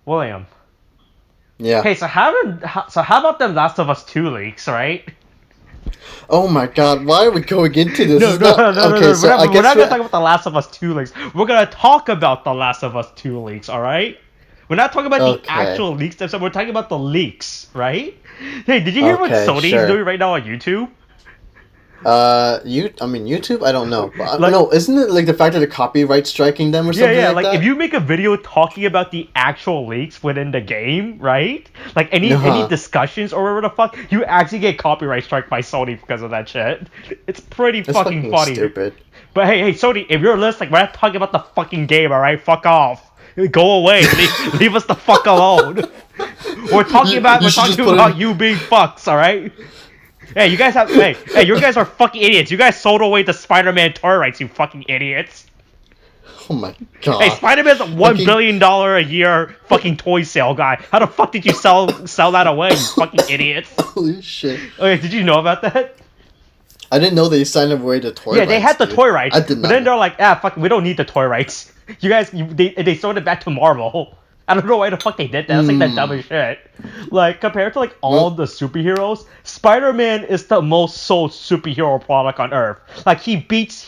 William. Yeah. Hey, so how about them Last of Us 2 leaks, right? Oh my God! Why are we going into this? No, It's no, not... no, no, no, Okay, no. so I We're guess not gonna talk about the Last of Us 2 leaks. We're gonna talk about the Last of Us 2 leaks, alright? We're not talking about the Okay. actual leaks themselves, we're talking about the leaks, right? Hey, did you hear what Okay, Sony's sure. doing right now on YouTube? I mean YouTube. I don't know, but Like, no, isn't it like the fact that the copyright striking them or yeah, something yeah, like like if that? you make a video talking about the actual leaks within the game, right? Like any Uh-huh. discussions or whatever the fuck, you actually get copyright strike by Sony because of that shit. It's pretty That's fucking fucking funny. stupid. But hey, Sony, if you're listening, we're not talking about the fucking game, alright? Fuck off. Go away. Leave us the fuck alone. We're talking about you being fucks, alright? Hey, you guys have you guys are fucking idiots. You guys sold away the Spider-Man toy rights, you fucking idiots. Oh my God. Hey, Spider-Man's a $1 billion a year fucking toy sale guy. How the fuck did you sell that away, you fucking idiots? Holy shit! Okay, did you know about that? I didn't know they signed away the toy rights. Yeah, they had the dude. toy rights, I did not. but then they're like, fuck, we don't need the toy rights. You guys, they sold it back to Marvel. I don't know why the fuck they did that. That's like the dumbest shit. Like, compared to like all the superheroes, Spider-Man is the most sold superhero product on Earth. Like, he beats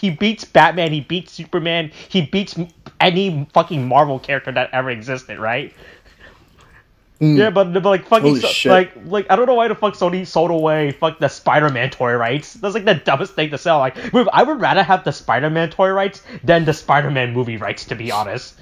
Batman, he beats Superman, he beats any fucking Marvel character that ever existed, right? Yeah, but like fucking like I don't know why the fuck Sony sold away the Spider-Man toy rights. That's like the dumbest thing to sell. Like, I would rather have the Spider-Man toy rights than the Spider-Man movie rights, to be honest.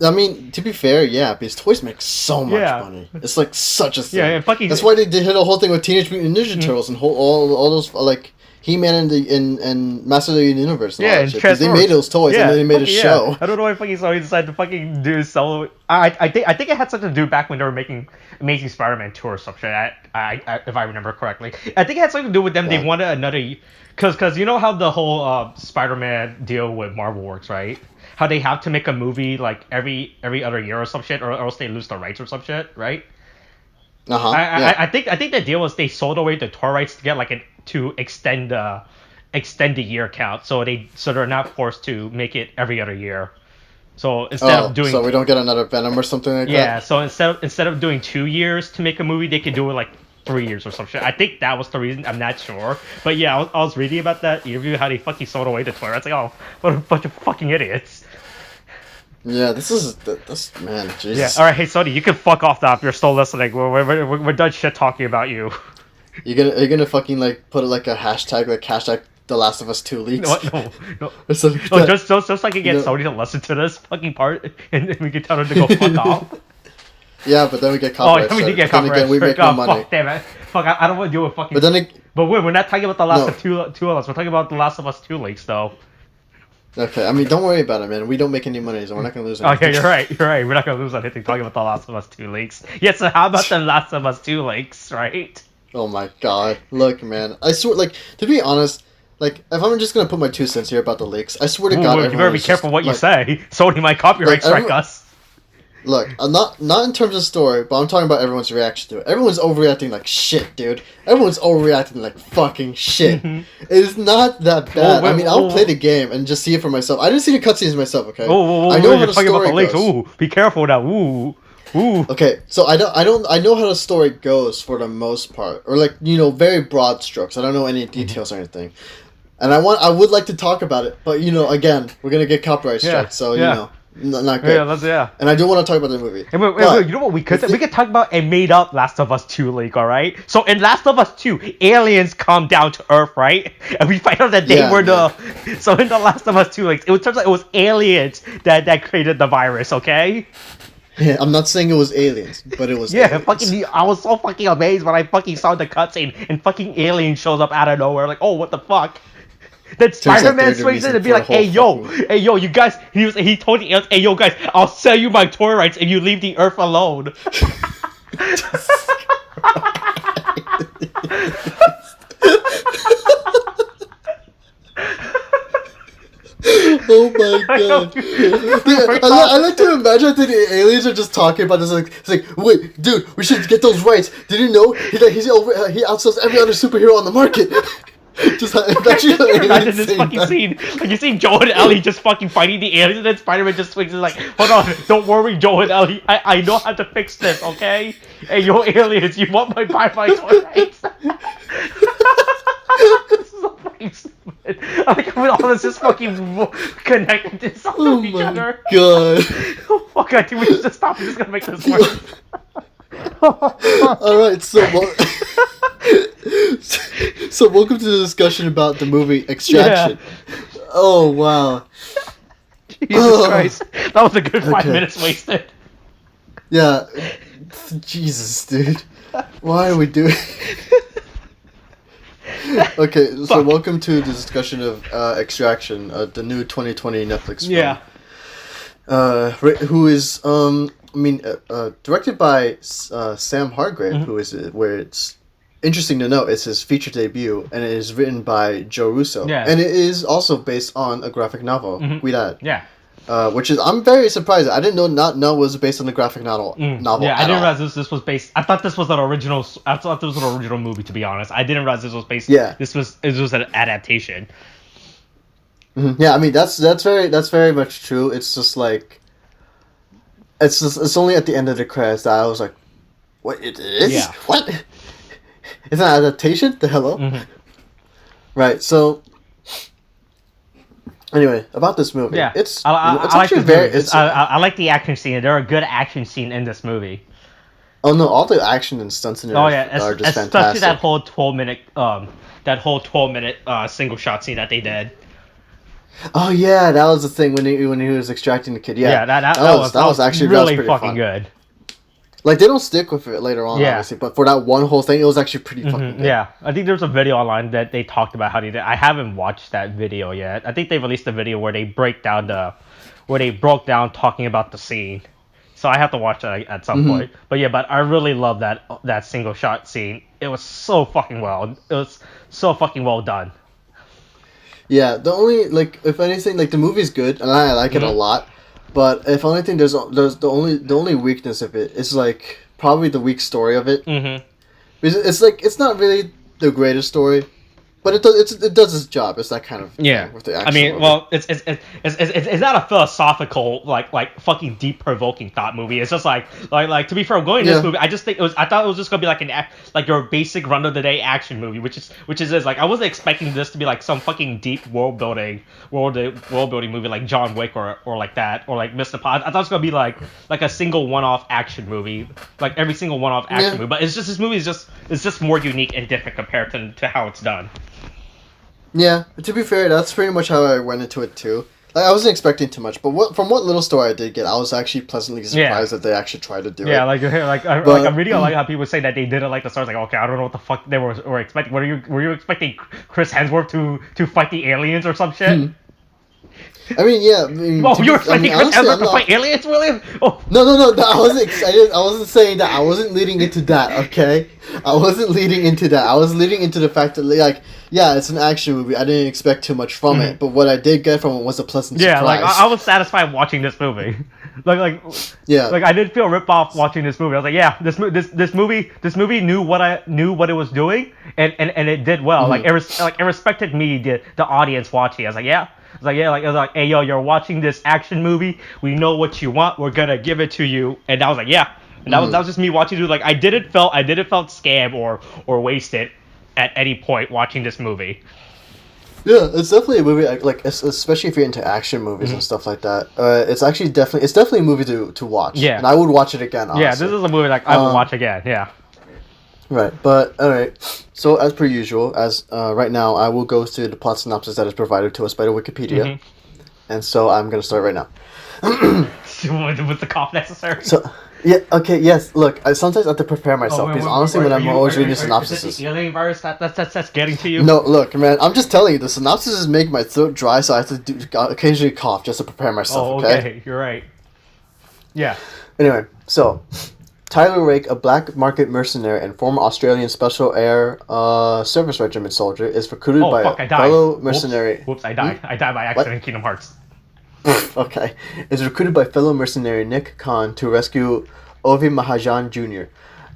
I mean, to be fair, yeah, because toys make so much money. It's like such a thing. Yeah, and fucking. That's why they did a whole thing with Teenage Mutant Ninja Turtles and all those like He-Man and Master of the Universe. And all that shit, 'cause they made those toys and then they made a show. I don't know why fucking Sony decided to fucking do solo. I think it had something to do back when they were making Amazing Spider-Man 2 or some shit. If I remember correctly, I think it had something to do with them. Yeah. They wanted another, cause you know how the whole Spider-Man deal with Marvel works, right? How they have to make a movie like every other year or some shit, or else they lose the rights or some shit, right? I think the deal was they sold away the toy rights to get to extend the year count, so they're not forced to make it every other year. So instead of doing, so we don't get another Venom or something like that. Yeah, so instead of doing 2 years to make a movie, they could do it like 3 years or some shit. I think that was the reason. I'm not sure, but yeah, I was reading about that interview how they fucking sold away the toy rights. Like, oh, what a bunch of fucking idiots. Yeah, this man, Jesus. Yeah, all right, hey Sony, you can fuck off now if you're still listening. We're done shit talking about you. You're gonna fucking like put like a hashtag The Last of Us 2 leaks. No. Or something like that. just so I can get Sony to listen to this fucking part, and we can tell them to go fuck off. Yeah, but then we get copyright. Oh, we did get copyright. Again, we make no money. Fuck, damn it. Fuck, I don't want to deal with fucking. But then but we're not talking about the Last of Two of Us. We're talking about the Last of Us 2 leaks, though. Okay, I mean, don't worry about it, man. We don't make any money, so we're not gonna lose anything. Okay, you're right. We're not gonna lose anything talking about the Last of Us 2 leaks. Yeah, so how about the Last of Us 2 leaks, right? Oh my God! Look, man. I swear, like, to be honest, like, if I'm just gonna put my 2 cents here about the leaks, I swear to God, you better be careful what you say. Sony might copyright strike us. Look, I'm not in terms of story, but I'm talking about everyone's reaction to it. Everyone's overreacting like shit, dude. Everyone's overreacting like fucking shit. It's not that bad. I mean, I'll play the game and just see it for myself. I didn't see the cutscenes myself, okay? I know how the story goes. Ooh, be careful now. Ooh. Okay, so I know how the story goes for the most part, or like, you know, very broad strokes. I don't know any details or anything, and I would like to talk about it, but you know, again, we're gonna get copyright strikes, so you know. Not good. Yeah. And I do want to talk about the movie. And wait, you know what we could talk about a made up Last of Us 2 leak, alright? So in Last of Us 2, aliens come down to Earth, right? And we find out that they were so in the Last of Us 2 leaks, it turns out it was aliens that created the virus, okay? Yeah, I'm not saying it was aliens, but it was aliens. Fucking I was so fucking amazed when I fucking saw the cutscene and fucking alien shows up out of nowhere, like, oh, what the fuck? Then Spider-Man swings in and be like, hey yo, you guys, he told the aliens, hey yo guys, I'll sell you my toy rights if you leave the Earth alone. Oh my God! I like to imagine that the aliens are just talking about this. It's like, wait, dude, we should get those rights. Did you know he outsells every other superhero on the market? Just actually imagine this fucking scene. Like you see Joe and Ellie just fucking fighting the aliens, and then Spider-Man just swings and is like, hold on, don't worry, Joe and Ellie. I know how to fix this, okay? Hey, yo, aliens, you want my bye-bye toy rights? This is so fucking stupid. Like, all this is fucking connected to each other. God. Oh, fuck, I think we should just stop. We're just gonna make this worse. Alright, so welcome to the discussion about the movie Extraction. Yeah. Oh, wow. Jesus Christ. That was a good 5 minutes wasted. Yeah. Jesus, dude. Why are we doing... Okay, so welcome to the discussion of Extraction, the new 2020 Netflix film. Yeah. Who is, directed by Sam Hargrave, Mm-hmm. who is, where it's interesting to note, it's his feature debut, and it is written by Joe Russo. Yeah. And it is also based on a graphic novel, Cuidad. Yeah. Which is, I'm very surprised. I didn't know it was based on the graphic novel. Yeah, I didn't realize this was based. I thought this was an original. I thought this was an original movie. To be honest, I didn't realize this was based. Yeah. This was an adaptation. Mm-hmm. Yeah, I mean that's very much true. It's just like, it's only at the end of the credits that I was like, what it is? Yeah. What? It's an adaptation? The hello? Mm-hmm. Right. So. Anyway, about this movie, Yeah, it's I it's like actually this very. movie. I like the action scene. There are good action scene in this movie. Oh no, all the action and stunts in it are just especially fantastic. that whole 12-minute single shot scene that they did. Oh yeah, that was the thing when he was extracting the kid. Yeah, that was actually really fucking fun. good. Like they don't stick with it later on, obviously, but for that one whole thing, it was actually pretty fucking good. Yeah, I think there's a video online that they talked about how they did. I haven't watched that video yet. I think they released a video where they broke down talking about the scene. So I have to watch that at some point. But yeah, I really love that single shot scene. It was so fucking well. It was so fucking well done. Yeah, the only if anything, the movie's good and I like it a lot. But if anything, there's the only weakness of it is probably the weak story of it. Mm-hmm. It's not really the greatest story, but it does its job. It's that kind of thing with the action. I mean, well, it's not a philosophical fucking deep provoking thought movie. It's just like to be fair, going to this movie, I thought it was just gonna be your basic run of the day action movie, which is I wasn't expecting this to be some fucking deep world building movie like John Wick or like that or like Mr. Pod. I thought it was gonna be like a single one-off action movie, like every single one-off action movie. But it's just this movie is just more unique and different compared to how it's done. Yeah, to be fair, that's pretty much how I went into it too. I wasn't expecting too much, but from what little story I did get, I was actually pleasantly surprised that they actually tried to do it. Yeah, I'm really like how people say that they didn't like the stars. Like, okay, I don't know what the fuck they were expecting. Were you expecting Chris Hemsworth to fight the aliens or some shit? I mean, yeah. You were expecting Chris Hemsworth to fight aliens, William? Oh. No. I wasn't excited. I wasn't saying that. I wasn't leading into that. Okay, I wasn't leading into that. I was leading into the fact that it's an action movie. I didn't expect too much from it, but what I did get from it was a pleasant surprise. I was satisfied watching this movie. I didn't feel ripped off watching this movie. I was like, yeah, this movie knew what it was doing, and it did well. It respected me, the audience watching. I was like, yeah. It was like, hey, yo, you're watching this action movie. We know what you want. We're gonna give it to you. And I was like, yeah. And that was just me watching it. I didn't felt scam or wasted at any point watching this movie. Yeah, it's definitely a movie. Especially if you're into action movies and stuff like that. It's definitely a movie to watch. Yeah, and I would watch it again. Honestly. Yeah, this is a movie I would watch again. Yeah. Right, but alright. So as per usual, right now I will go through the plot synopsis that is provided to us by the Wikipedia, and so I'm gonna start right now. Was the cough necessary? So yeah, okay, yes. Look, I sometimes have to prepare myself because honestly, when I'm always reading synopses, is it the alien virus that's getting to you? No, look, man, I'm just telling you, the synopses make my throat dry, so I have to occasionally cough just to prepare myself. Oh, okay, you're right. Yeah. Anyway, so. Tyler Rake, a black market mercenary and former Australian Special Air Service Regiment soldier, is recruited by a fellow mercenary... Whoops, I died. I died by accident in Kingdom Hearts. Okay. Is recruited by fellow mercenary Nick Khan to rescue Ovi Mahajan Jr.,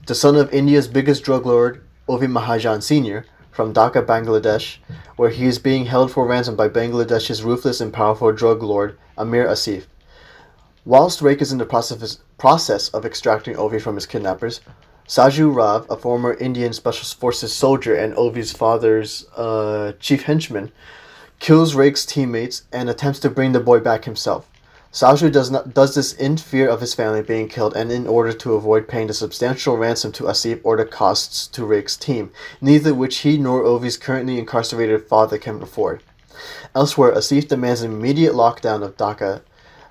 the son of India's biggest drug lord, Ovi Mahajan Sr., from Dhaka, Bangladesh, where he is being held for ransom by Bangladesh's ruthless and powerful drug lord Amir Asif. Whilst Rake is in the process of extracting Ovi from his kidnappers, Saju Rav, a former Indian Special Forces soldier and Ovi's father's chief henchman, kills Rake's teammates and attempts to bring the boy back himself. Saju does this in fear of his family being killed and in order to avoid paying the substantial ransom to Asif or the costs to Rake's team, neither which he nor Ovi's currently incarcerated father can afford. Elsewhere, Asif demands an immediate lockdown of Dhaka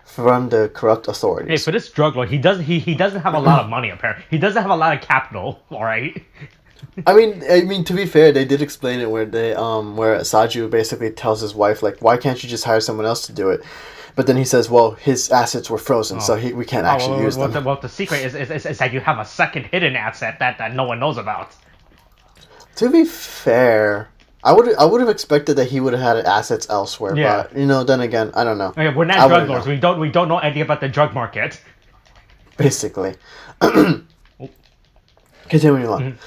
from the corrupt authorities. Hey, for this drug lord, he doesn't have a lot of money apparently. He doesn't have a lot of capital, alright? I mean, to be fair, they did explain it where where Saju basically tells his wife, like, why can't you just hire someone else to do it? But then he says, well, his assets were frozen, so we can't actually use them. The secret is that you have a second hidden asset that no one knows about. To be fair, I would have expected that he would have had assets elsewhere. Yeah. But then again, I don't know. Okay, we're not drug lords. We don't know anything about the drug market. Basically. Continuing on. Mm-hmm.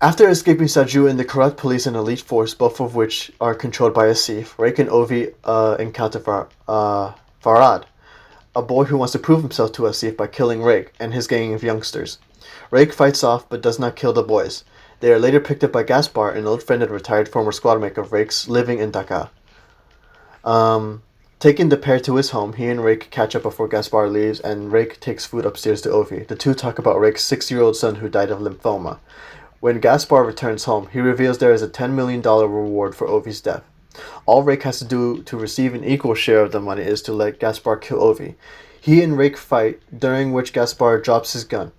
After escaping Saju and the corrupt police and elite force, both of which are controlled by Asif, Rake and Ovi encounter Farad, a boy who wants to prove himself to Asif by killing Rake and his gang of youngsters. Rake fights off but does not kill the boys. They are later picked up by Gaspar, an old friend and retired former squadmate of Rake's living in Dhaka. Taking the pair to his home, he and Rake catch up before Gaspar leaves, and Rake takes food upstairs to Ovi. The two talk about Rake's 6-year-old son who died of lymphoma. When Gaspar returns home, he reveals there is a $10 million reward for Ovi's death. All Rake has to do to receive an equal share of the money is to let Gaspar kill Ovi. He and Rake fight, during which Gaspar drops his gun.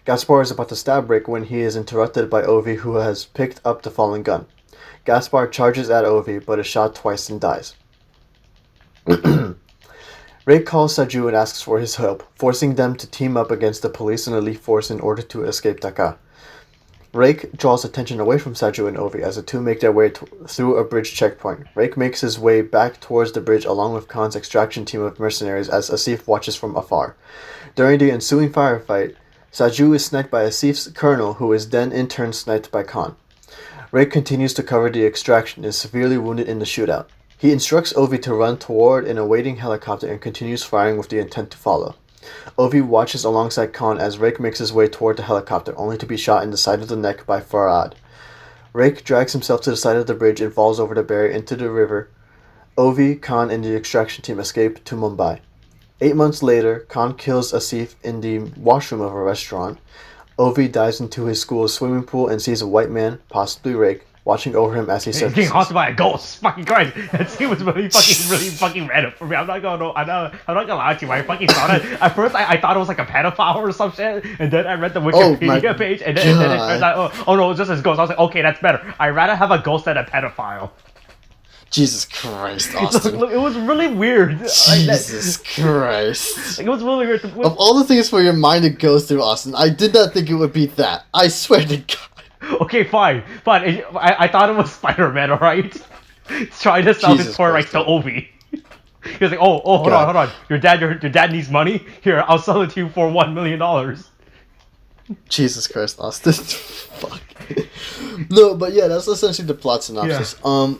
Gaspar is about to stab Rake when he is interrupted by Ovi, who has picked up the fallen gun. Gaspar charges at Ovi, but is shot twice and dies. Rake calls Saju and asks for his help, forcing them to team up against the police and elite force in order to escape Dhaka. Rake draws attention away from Saju and Ovi as the two make their way through a bridge checkpoint. Rake makes his way back towards the bridge along with Khan's extraction team of mercenaries as Asif watches from afar. During the ensuing firefight, Saju is sniped by Asif's colonel, who is then in turn sniped by Khan. Rake continues to cover the extraction and is severely wounded in the shootout. He instructs Ovi to run toward an awaiting helicopter and continues firing with the intent to follow. Ovi watches alongside Khan as Rake makes his way toward the helicopter, only to be shot in the side of the neck by Farad. Rake drags himself to the side of the bridge and falls over the barrier into the river. Ovi, Khan, and the extraction team escape to Mumbai. 8 months later, Khan kills Asif in the washroom of a restaurant. Ovi dives into his school's swimming pool and sees a white man, possibly Rake, watching over him as he surfaces. Getting haunted by a ghost. Fucking Christ. That scene was really fucking random for me. I'm not gonna lie to you. I fucking thought it. At first, I thought it was like a pedophile or some shit, and then I read the Wikipedia page, and then it turns out, oh no, it's just his ghost. I was like, okay, that's better. I'd rather have a ghost than a pedophile. Jesus Christ, Austin. It was really weird. Jesus Christ. It was really weird. Of all the things for your mind to go through, Austin, I did not think it would be that. I swear to God. Okay, fine. I thought it was Spider-Man, alright? Trying to sell his toy rights to Ovi. He was like, hold on. Your dad needs money? Here, I'll sell it to you for $1 million. Jesus Christ, Austin. Fuck. No, but yeah, that's essentially the plot synopsis. Yeah.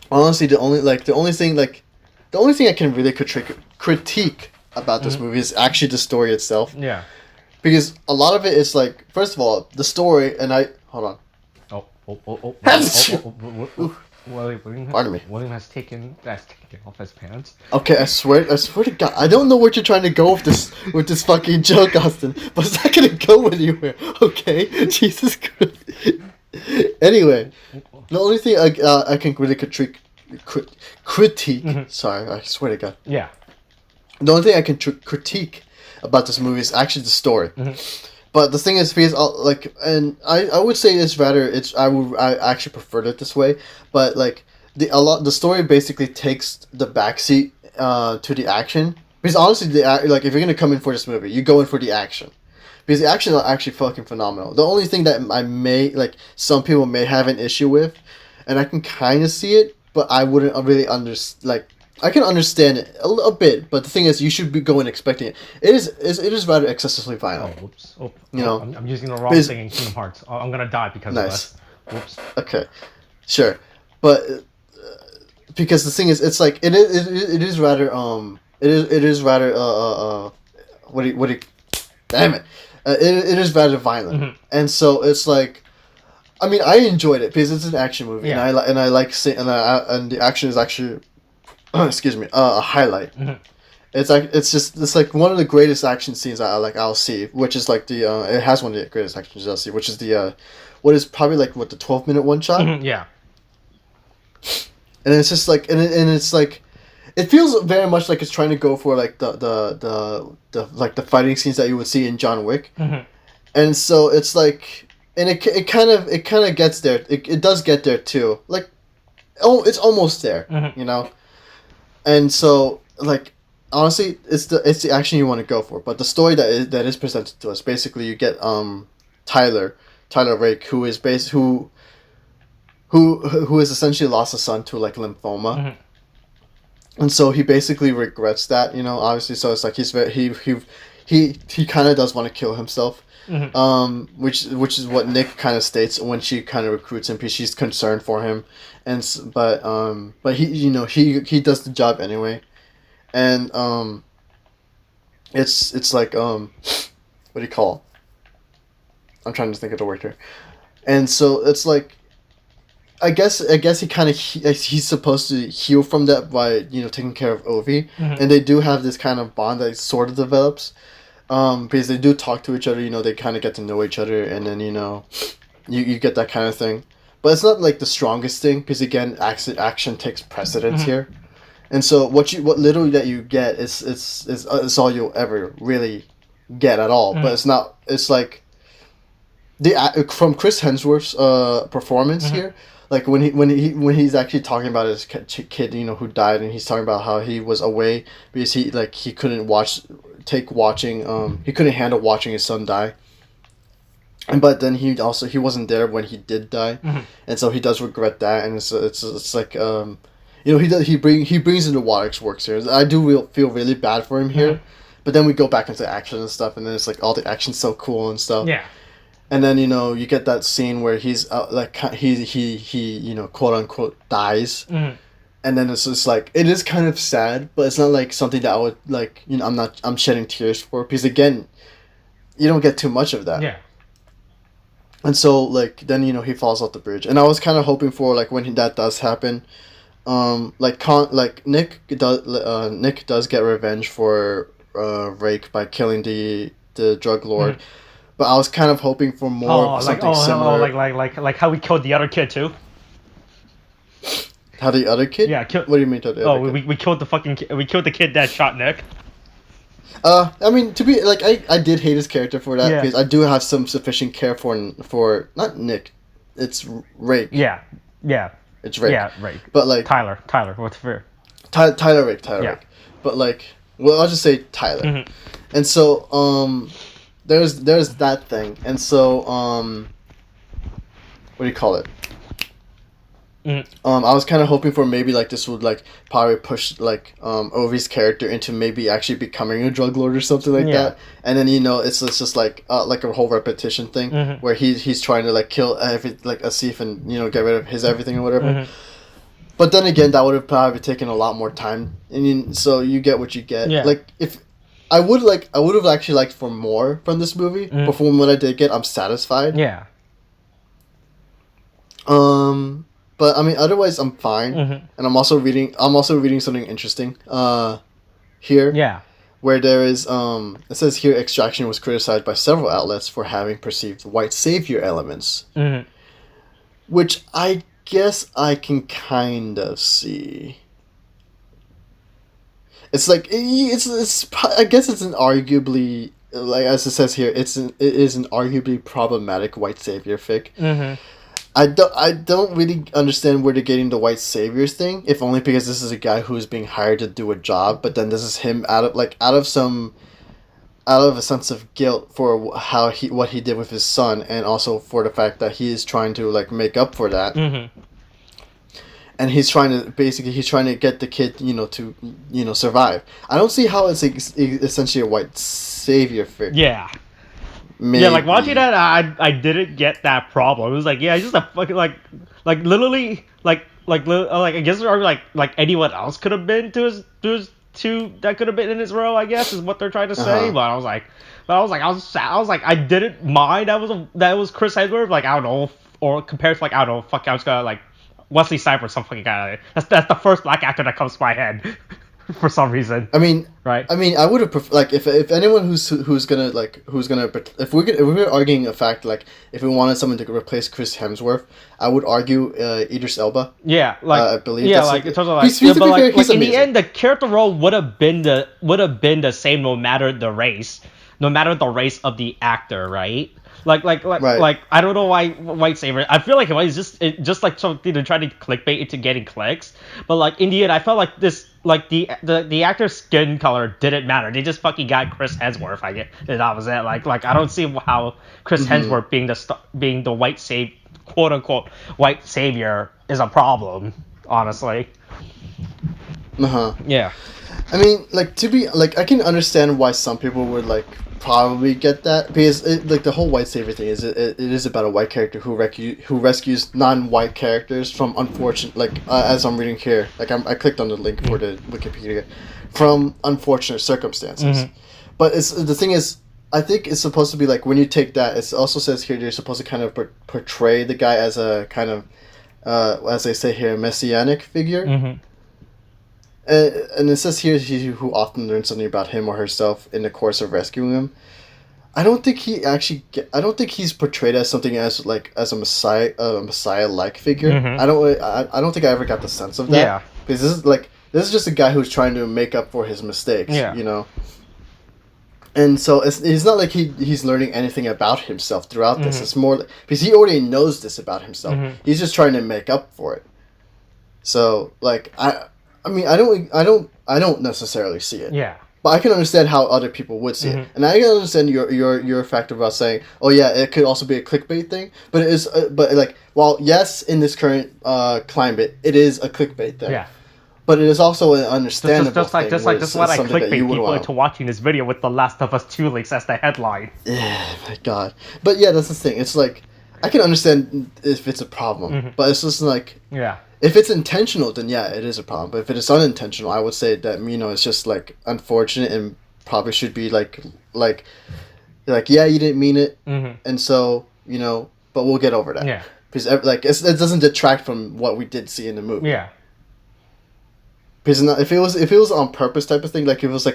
Honestly, the only thing I can really critique about this movie is actually the story itself. Yeah. Because a lot of it is like, first of all, the story, and hold on. Pardon me. William has taken off his pants. Okay, I swear to God, I don't know what you're trying to go with this fucking joke, Austin, but it's not gonna go anywhere. Okay, Jesus Christ. Anyway, the only thing I can really critique. Sorry, I swear to God. Yeah. The only thing I can critique about this movie is actually the story. But the thing is, because I would say I actually preferred it this way. But the story basically takes the backseat to the action. Because honestly, if you're gonna come in for this movie, you go in for the action. Because the action is actually fucking phenomenal. The only thing that some people may have an issue with, and I can kind of see it, but I wouldn't really I can understand it a bit, but the thing is, you should be going expecting it. It is rather excessively Oh, violent. whoops. Oh, You know, I'm using the wrong Because- thing in Kingdom Hearts. Oh, I'm gonna die because Nice. of this. Whoops. Okay, sure, but because the thing is, it's like it is rather it is rather what do you damn it, it is rather violent, Mhm. and so it's like, I mean, I enjoyed it because it's an action movie, Yeah. and I like and the action is actually excuse me, a highlight. Mhm. It's like one of the greatest action scenes I'll see, which is like the it has one of the greatest action scenes I'll see, which is the what is probably like what the 12-minute one shot, Yeah. and it's just like and it's like it feels very much like it's trying to go for like the like the fighting scenes that you would see in John Wick, Mhm. and so it's like and it kind of gets there. It does get there too. Like it's almost there, Mhm. you know, and so like. Honestly, it's the action you want to go for, but the story that is presented to us, basically, you get Tyler Rake, who is who has essentially lost a son to like lymphoma, Mhm. and so he basically regrets that, you know, obviously. So it's like he's very he kind of does want to kill himself, Mhm. which is what Nick kind of states when she kind of recruits him because she's concerned for him, but he, you know, he does the job anyway. And it's like what do you call? I'm trying to think of the word here. And so it's like, I guess he kind of he's supposed to heal from that by, you know, taking care of Ovi, Mhm. and they do have this kind of bond that sort of develops, because they do talk to each other. You know, they kind of get to know each other, and then, you know, you get that kind of thing. But it's not like the strongest thing because, again, action takes precedence Mhm. here. And so what little that you get is all you'll ever really get at all. But it's not. It's like from Chris Hemsworth's performance here. Like when he's actually talking about his kid, you know, who died, and he's talking about how he was away because he couldn't he couldn't handle watching his son die. And but then he wasn't there when he did die, and so he does regret that, and it's like you know, he brings in the waterworks here. I do feel really bad for him here, but then we go back into action and stuff, and then it's like all the action's so cool and stuff. Yeah. And then, you know, you get that scene where he's like he you know, quote unquote dies, Mhm. and then it's just like it is kind of sad, but it's not like something that I would like, you know, I'm shedding tears for because, again, you don't get too much of that. Yeah. And so, like, then, you know, he falls off the bridge, and I was kind of hoping for, like, when that does happen, like Nick does get revenge for Rake by killing the drug lord, but I was kind of hoping for more something similar. Like how we killed the other kid too. How the other kid? Yeah, What do you mean? The other kid? we killed the we killed the kid that shot Nick. I mean, to be like, I did hate his character for that, Yeah. because I do have some sufficient care for not Nick, it's Rake. Yeah. It's Rake. Yeah, right. But like Tyler, what's fair? Tyler Rake. Yeah. Rake. But like, well, I'll just say Tyler. Mhm. And so there's that thing, and so what do you call it? Mhm. I was kind of hoping for maybe like this would like probably push like Ovi's character into maybe actually becoming a drug lord or something like Yeah. that, and then, you know, it's just like a whole repetition thing Mhm. where he's trying to like kill Asif and, you know, get rid of his everything or whatever. Mhm. But then again, that would have probably taken a lot more time, so you get what you get. Yeah. Like, if I would have actually liked for more from this movie, but from what I did get, I'm satisfied. Yeah. But I mean, otherwise, I'm fine, Mhm. and I'm also reading something interesting. Here. Yeah. Where there is it says here, Extraction was criticized by several outlets for having perceived white savior elements, Mhm. which I guess I can kind of see. It's like it's I guess it's an arguably, like as it says here, it is an arguably problematic white savior fic. Mhm. I don't really understand where they're getting the white saviors thing, if only because this is a guy who's being hired to do a job, but then this is him out of a sense of guilt for what he did with his son, and also for the fact that he is trying to like make up for that. Mhm. and he's trying to get the kid, to survive. I don't see how it's essentially a white savior figure. Yeah. Maybe. Yeah, like watching that, I didn't get that problem. It was like, yeah, he's just a fucking like literally I guess like anyone else could have been to his two that could have been in his role. I guess is what they're trying to say. But I was like, I didn't mind that was Chris Hemsworth. Like I don't know, or compared to like I don't know, fuck, I was gonna like Wesley Snipes or some fucking guy. That's the first black actor that comes to my head. For some reason. I mean, right? I mean, I would have like if anyone who's gonna if we're arguing a fact like if we wanted someone to replace Chris Hemsworth, I would argue Idris Elba. Yeah, like I believe. Yeah, that's like it. In terms of like, he's but like in amazing. the end, the character role would have been the same no matter the race of the actor, right? Like I don't know why white savior. I feel like it was just like something to try to clickbait into getting clicks. But like in the end, I felt like this like the actor's skin color didn't matter. They just fucking got Chris Hemsworth. I get and that was it. Like I don't see how Chris Hemsworth being the quote unquote white savior is a problem. Honestly. Yeah. I mean, like to be like I can understand why some people would like probably get that because like the whole white savior thing is it is about a white character who rescues non-white characters from unfortunate as I'm reading here I clicked on the link for the Wikipedia from unfortunate circumstances. But the thing is I think it's supposed to be like when you take that it also says here you're supposed to kind of portray the guy as a kind of as they say here messianic figure. And it says here he who often learns something about him or herself in the course of rescuing him. I don't think he's portrayed as something as a messiah-like figure. I don't think I ever got the sense of that. Yeah. Because this is just a guy who's trying to make up for his mistakes. Yeah. And so it's not like he's learning anything about himself throughout this. It's more because he already knows this about himself. He's just trying to make up for it. So I mean, I don't necessarily see it. Yeah. But I can understand how other people would see it, and I can understand your factor about saying, oh yeah, it could also be a clickbait thing. But it is, yes, in this current climate, it is a clickbait thing. Yeah. But it is also an understandable thing. Just why I clickbait people into watching this video with The Last of Us 2 leaks as the headline. Yeah, my God. But yeah, that's the thing. It's like I can understand if it's a problem, but it's just like if it's intentional, then yeah, it is a problem. But if it is unintentional, I would say that it's just like unfortunate and probably should be like yeah, you didn't mean it, and so but we'll get over that. Yeah, because it doesn't detract from what we did see in the movie. Yeah. Because if it was on purpose type of thing, like if it was a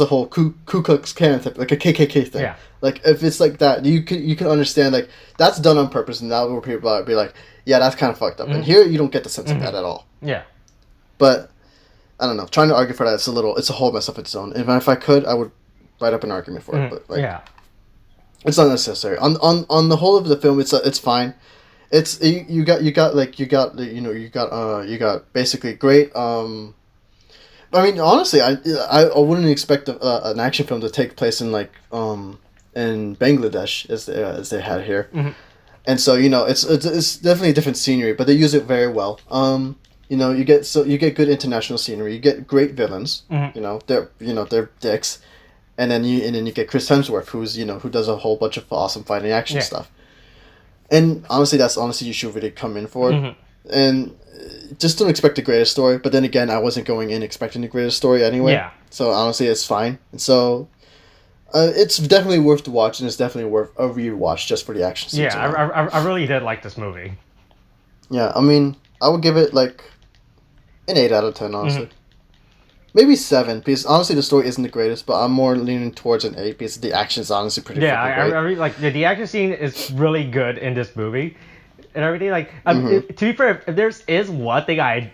whole Ku Klux Klan type, like a KKK thing, yeah. Like if it's like that, you can understand like that's done on purpose, and that where people would be like, yeah, that's kind of fucked up. And here you don't get the sense of that at all. Yeah. But I don't know. Trying to argue for that, it's a whole mess of its own. And if I could, I would write up an argument for it. But it's not necessary. On the whole of the film, it's fine. It's you got basically great. I mean, honestly, I wouldn't expect an action film to take place in in Bangladesh as they had here, and so it's definitely a different scenery, but they use it very well. You get good international scenery, you get great villains. They're dicks, and then you get Chris Hemsworth, who does a whole bunch of awesome fighting action stuff. And honestly, you should really come in for it. And just don't expect the greatest story. But then again, I wasn't going in expecting the greatest story anyway. Yeah. So honestly, it's fine. And so it's definitely worth the watch, and it's definitely worth a rewatch just for the action scenes. Yeah, I really did like this movie. Yeah, I mean, I would give it like an 8 out of 10, honestly. Maybe 7, because honestly the story isn't the greatest, but I'm more leaning towards an 8 because the action is honestly pretty great. I really like the action scene is really good in this movie, and everything. To be fair, if there is one thing I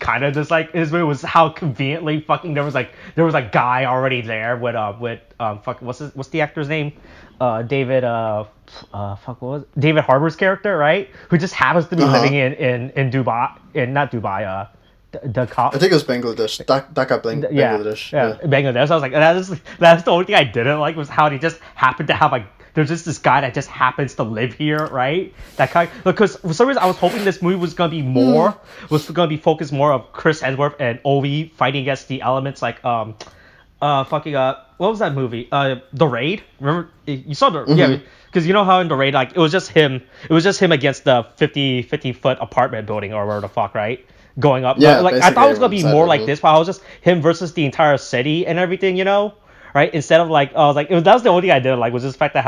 kind of dislike in this movie was how conveniently fucking there was a guy already there with what's the actor's name, David David Harbour's character, right? Who just happens to be living in Dubai, not Dubai, I think it was Bangladesh. Dhaka, Bangladesh. Yeah, Bangladesh. I was like, that's the only thing I didn't like was how he just happened to have there's just this guy that just happens to live here, right? That kind because for some reason I was hoping this movie was gonna be focused more of Chris Hemsworth and Ovi fighting against the elements like fucking what was that movie? The Raid. Remember you saw the yeah. Because you know how in the Raid, like, it was just him against the 50 foot apartment building or whatever the fuck, right? Going up. Yeah, like, I thought it was going to be more like this, but I was just him versus the entire city and everything, you know? Right? Instead of, like, I was like, that was the only thing I did, like, was just the fact that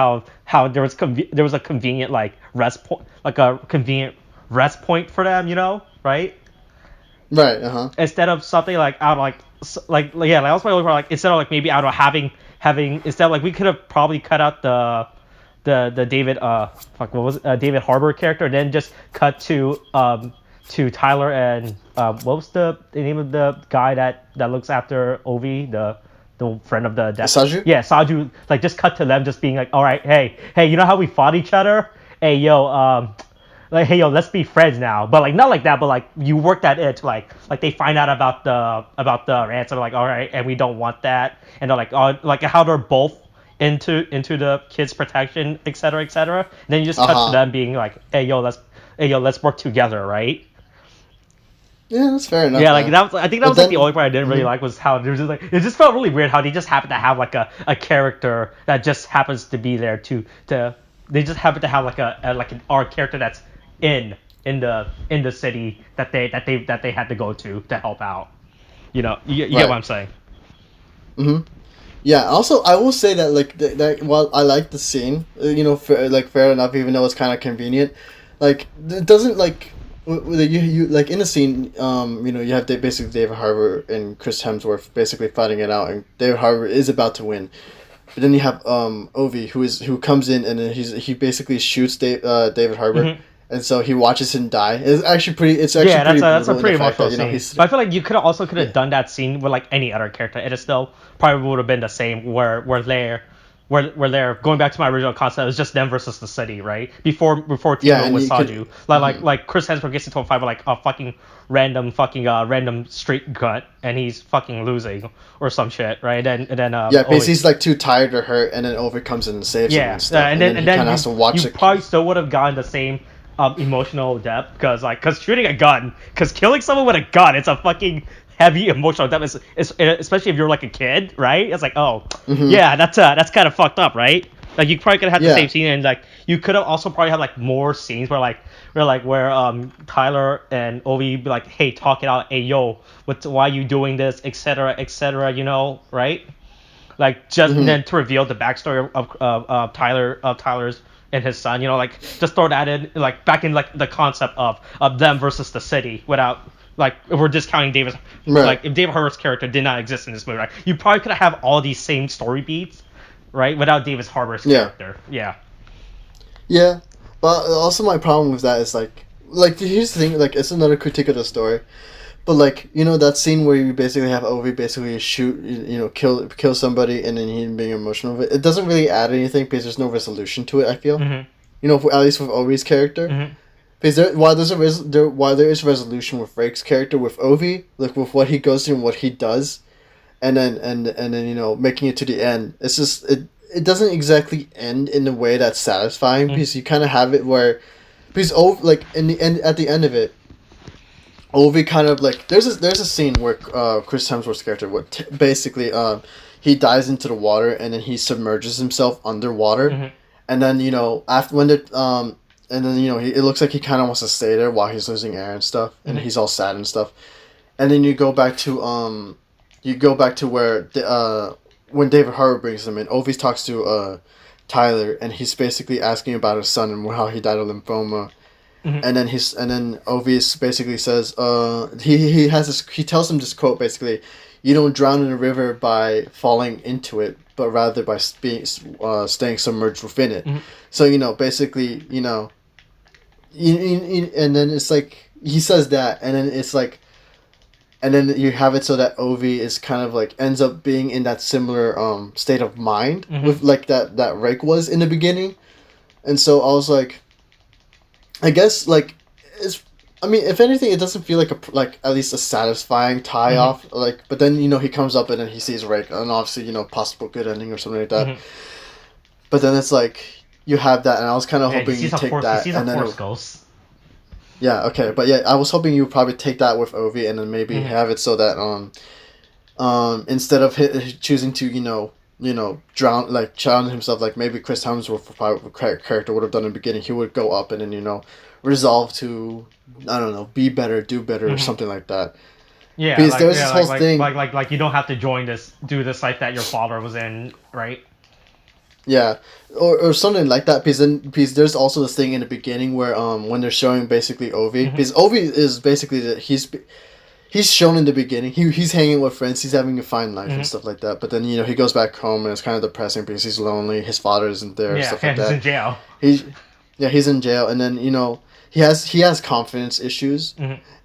how there was a convenient, like, rest point, like, a convenient rest point for them, you know? Right? Right, uh-huh. Instead of something, like, out of, like, yeah, that was my only part, like, instead of, like, maybe out of having, instead of, like, we could have probably cut out the David David Harbour character, and then just cut to Tyler and what was the name of the guy that looks after Ovi, the friend of the death. Saju? Yeah, Saju. Like, just cut to them just being like, all right, hey, you know how we fought each other? Hey, yo, like, hey, yo, let's be friends now. But, like, not like that, but, like, you work that into, like they find out about the ransom, like, all right, and we don't want that, and they're like, oh, like, how they're both into the kids' protection, etc., etc. And then you just cut to them being like, hey, yo, let's work together, right? Yeah, that's fair enough. Yeah, like that was, I think that was like the only part I didn't really like, was how there was just like, it just felt really weird how they just happen to have like a character that just happens to be there to they just happen to have like our character that's in the city that they had to go to help out. You know, you get what I'm saying. Mm-hmm. Yeah. Also, I will say that like that while I like the scene, fair enough, even though it's kind of convenient, like it doesn't like you like in the scene, you have basically David Harbour and Chris Hemsworth basically fighting it out, and David Harbour is about to win, but then you have Ovi who comes in, and then he basically shoots David Harbour. Mm-hmm. And so he watches him die. It's actually pretty. That's a pretty emotional scene. But I feel like you could have done that scene with like any other character. It is still probably would have been the same. Where they're going back to my original concept. It was just them versus the city, right? Before Timo with Saju. Like Chris Hemsworth gets into a fight with like a fucking random street gut, and he's fucking losing or some shit, right? And then because he's like too tired or hurt, and then Ovi comes in and saves him and stuff. And then he kind of has to watch. You probably still would have gotten the same emotional depth, because shooting a gun, because killing someone with a gun, it's a fucking heavy emotional depth, especially if you're like a kid, right? It's like, oh, yeah, that's kind of fucked up, right? Like, you probably could have had the same scene, and like you could have also probably had like more scenes where Tyler and Ovi be like, hey, talk it out, hey, yo, why are you doing this, etc., you know, right? Like, just and then to reveal the backstory of Tyler's and his son, you know, like, just throw that in, like, back in, like, the concept of them versus the city, without, like, if we're discounting David, like, if David Harbour's character did not exist in this movie, right, you probably could have all these same story beats, right, without David Harbour's character. Yeah, but also my problem with that is, like, here's the thing, like, it's another critique of the story, but, like, you know, that scene where you basically have Ovi basically shoot, kill somebody, and then him being emotional with it, it doesn't really add anything, because there's no resolution to it, I feel. Mm-hmm. You know, at least with Ovi's character. Mm-hmm. Because while there is resolution with Rake's character, with Ovi, like, with what he goes through and what he does, and then you know, making it to the end, it's just, it doesn't exactly end in a way that's satisfying, because you kind of have it where, because Ovi, like, at the end of it, Ovi kind of, like, there's a scene where Chris Hemsworth's character basically he dives into the water, and then he submerges himself underwater, and then, you know, after when and then, you know, it looks like he kind of wants to stay there while he's losing air and stuff, and he's all sad and stuff, and then you go back to where when David Harbour brings him in, Ovi talks to Tyler, and he's basically asking about his son and how he died of lymphoma. And then Ovi basically says, he tells him this quote, basically, you don't drown in a river by falling into it, but rather by staying submerged within it. So, you know, basically, you know, and then it's like, he says that, and then it's like, and then you have it so that Ovi is kind of like, ends up being in that similar state of mind with like that Rake was in the beginning. And so I was like, I guess, like, if anything, it doesn't feel like at least a satisfying tie-off, like, but then, you know, he comes up and then he sees Rake, and obviously, you know, possible good ending or something like that. but then it's like you have that, and I was kind of hoping you take that, and then goes. Yeah, okay, but yeah, I was hoping you would probably take that with Ovi, and then maybe have it so that instead of choosing to drown himself, like maybe Chris Hemsworth character would have done in the beginning, he would go up and then resolve to, I don't know, be better, do better, or something like that. Yeah, because there's this whole thing, like you don't have to do this life that your father was in, right? Yeah, or something like that. Because there's also this thing in the beginning where when they're showing basically Ovi, because Ovi is basically he's shown in the beginning. He's hanging with friends. He's having a fine life and stuff like that. But then he goes back home and it's kind of depressing because he's lonely. His father isn't there. Stuff like that. He's in jail. He's in jail, and then he has confidence issues,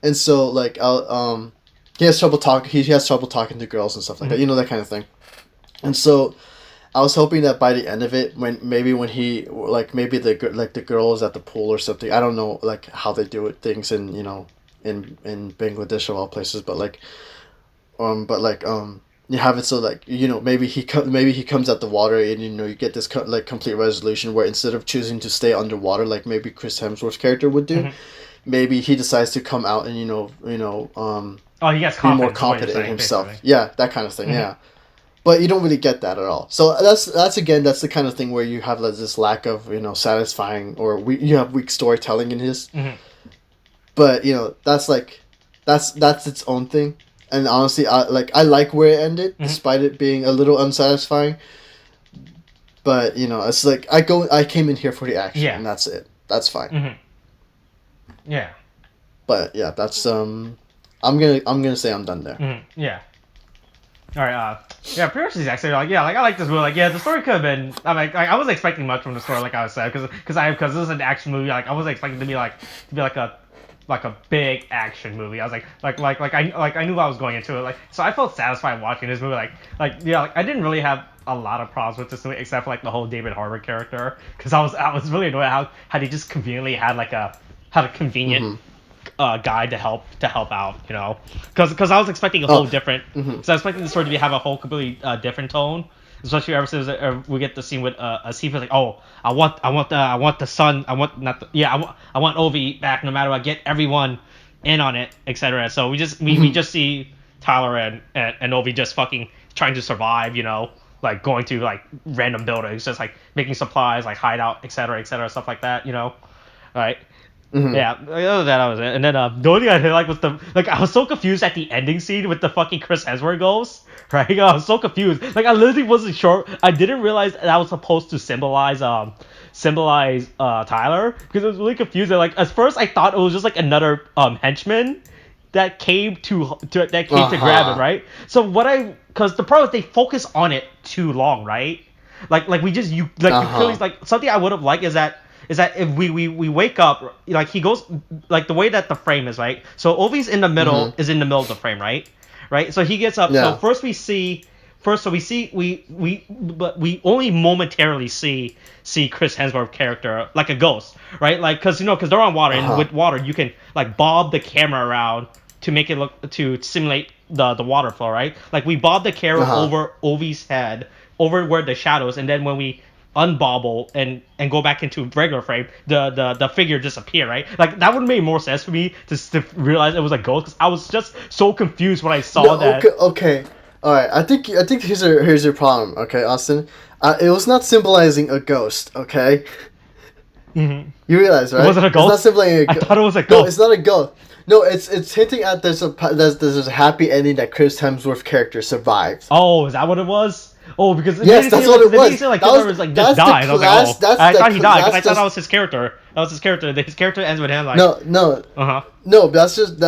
and so like he has trouble talking. He has trouble talking to girls and stuff like that. That kind of thing, and so. I was hoping that by the end of it, when he maybe the girl is at the pool or something. I don't know like how they do it things in in Bangladesh of all places, but you have it so like maybe he comes at the water and you get this complete resolution where instead of choosing to stay underwater like maybe Chris Hemsworth's character would do, maybe he decides to come out and he gets be more confident in himself. Basically. Yeah, that kind of thing. Yeah. But you don't really get that at all. So that's the kind of thing where you have this lack of satisfying or you have weak storytelling in his. But that's its own thing. And honestly, I like where it ended, despite it being a little unsatisfying. But it's like I came in here for the action, and that's it. That's fine. Yeah. But yeah, that's I'm gonna say I'm done there. Yeah. All right, pretty much exactly. I like this movie. The story could have been. I wasn't expecting much from the story, like I was saying, because this is an action movie. I wasn't expecting to be a big action movie. I was I knew I was going into it. So I felt satisfied watching this movie. I didn't really have a lot of problems with this movie except for the whole David Harbour character, because I was really annoyed how they just conveniently had a convenient. Guy to help out, because I was expecting a whole different. So I was expecting the story to have a whole completely different tone, especially ever since we get the scene with Steve like, oh, I want the son, I want Ovi back no matter what, get everyone in on it, etc. So we just see Tyler and Ovi just fucking trying to survive, going to random buildings, just making supplies, hideout, etc., stuff like that, right. Yeah, other than that, I was it. And then the only thing I didn't was I was so confused at the ending scene with the fucking Chris Hemsworth ghost, right? I was so confused. I literally wasn't sure. I didn't realize that was supposed to symbolize Tyler, because it was really confusing. At first I thought it was just another henchman that came to grab it, right? So because the problem is they focus on it too long, right? Something I would have liked is that if we wake up, he goes, the way that the frame is, right? So Ovi's in the middle, is in the middle of the frame, right? So he gets up. Yeah. So we only momentarily see Chris Hemsworth's character like a ghost, right? Because they're on water, and with water you can bob the camera around to make it look, to simulate the water flow, right? We bob the camera over Ovi's head, over where the shadows, and then when we unbobble and go back into regular frame, the figure disappear, right? That would have made more sense for me to realize it was a ghost, because I was just so confused when I saw that. Okay. All right. I think here's your problem. Okay, Austin. It was not symbolizing a ghost. Okay. You realize, right? Was it a ghost? It's not symbolizing I thought it was a ghost. No, it's not a ghost. No, it's hinting at there's a happy ending that Chris Hemsworth's character survives. Oh, is that what it was? Oh, because yes, that's what it was. Just died. I was I thought he died, because I thought that was his character. That was his character. His character ends with him No. No, but that's just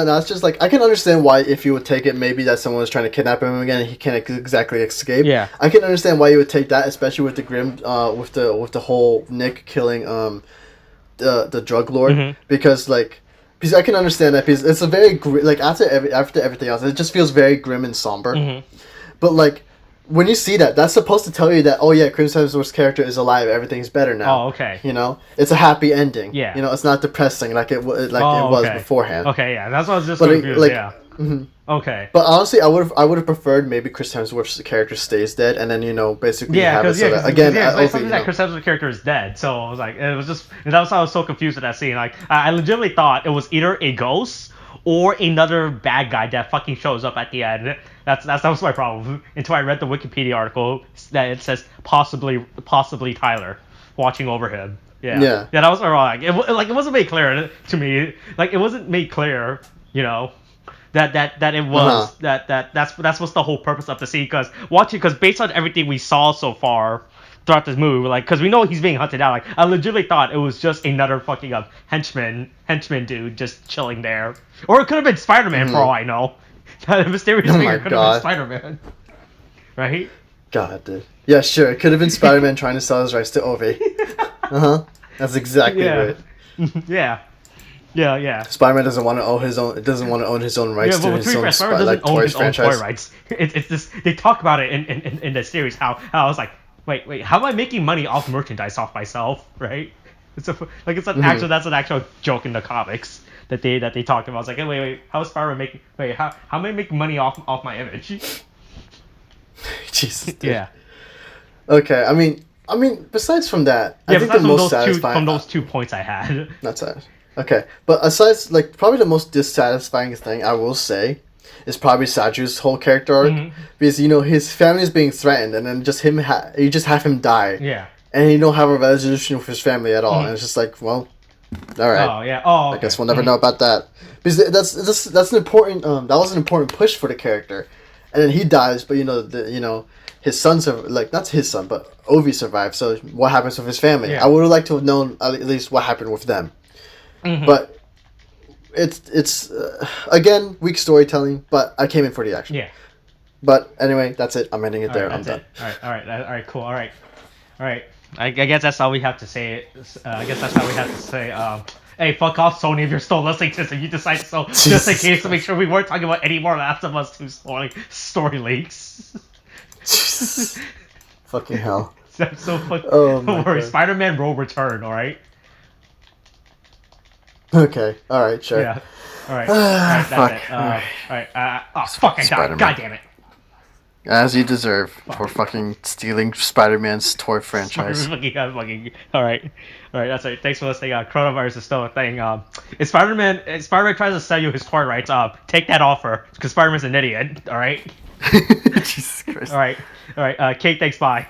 I can understand why, if you would take it, maybe that someone was trying to kidnap him again and he can't exactly escape. Yeah. I can understand why you would take that, especially with the grim with the whole Nick killing the drug lord, because I can understand that, because it's a very after everything else, it just feels very grim and somber. But when you see that, that's supposed to tell you that, oh yeah, Chris Hemsworth's character is alive, everything's better now. Oh, okay. You know, it's a happy ending. Yeah. You know, it's not depressing like it was beforehand. Okay, yeah, that's what I was just But confused. Yeah. mhm. Okay. But honestly, I would have preferred maybe Chris Hemsworth's character stays dead, and then basically have it so that again, something that Chris Hemsworth's character is dead. So I was like, it was just that was why I was so confused with that scene. Like, I legitimately thought it was either a ghost or another bad guy that fucking shows up at the end. That was my problem until I read the Wikipedia article that it says possibly Tyler watching over him. Yeah. That was wrong. It wasn't made clear to me. Like, it wasn't made clear, that it was that's what's the whole purpose of the scene. Because based on everything we saw so far throughout this movie, like, because we know he's being hunted out, like, I legitimately thought it was just another fucking henchman dude just chilling there, or it could have been Spider-Man for all I know. That mysterious figure could have been Spider-Man, right? God, dude. Yeah, sure. It could have been Spider-Man trying to sell his rights to Ovi. That's exactly right. Yeah. Spider-Man doesn't want to own his own. Doesn't want to own his own rights to his own toys franchise. Toy rights. It's this. They talk about it in the series. How I was like, wait, how am I making money off merchandise off myself? Right? That's an actual joke in the comics that they talked about. It's like, hey, wait, how is Spider-Man making? How am I making money off my image? Jesus. Dude. Yeah. Okay. I mean, besides from that, I think the most satisfying from those 2 points I had. That's it. Okay, but aside, probably the most dissatisfying thing I will say is probably Saju's whole character arc, because his family is being threatened, and then just you just have him die. Yeah. And you don't have a resolution with his family at all, and it's just like, well, all right. Oh yeah. Oh. Okay. I guess we'll never know about that, because that's an important that was an important push for the character, and then he dies, but his son not his son, but Ovi survived. So what happens with his family? Yeah. I would have liked to have known at least what happened with them. But it's again, weak storytelling, but I came in for the action. Yeah. But anyway, that's it. I'm ending it there. I'm done. All right, cool. All right. I guess that's all we have to say. Hey, fuck off, Sony, if you're still listening to this, if you decide so, just in case, to make sure we weren't talking about any more Last of Us 2 story leaks. Fucking hell. I'm so fucking... Oh, don't worry, God. Spider-Man will return, alright? Okay, alright, sure. Yeah. Alright, that's Fuck. it. Alright, oh, fuck, I died. God damn it. As you deserve for fucking stealing Spider-Man's toy franchise. Alright, that's right. Thanks for listening. Coronavirus is still a thing. If Spider-Man tries to sell you his toy rights, take that offer, because Spider-Man's an idiot, alright? Jesus Christ. Alright, Kate, thanks, bye.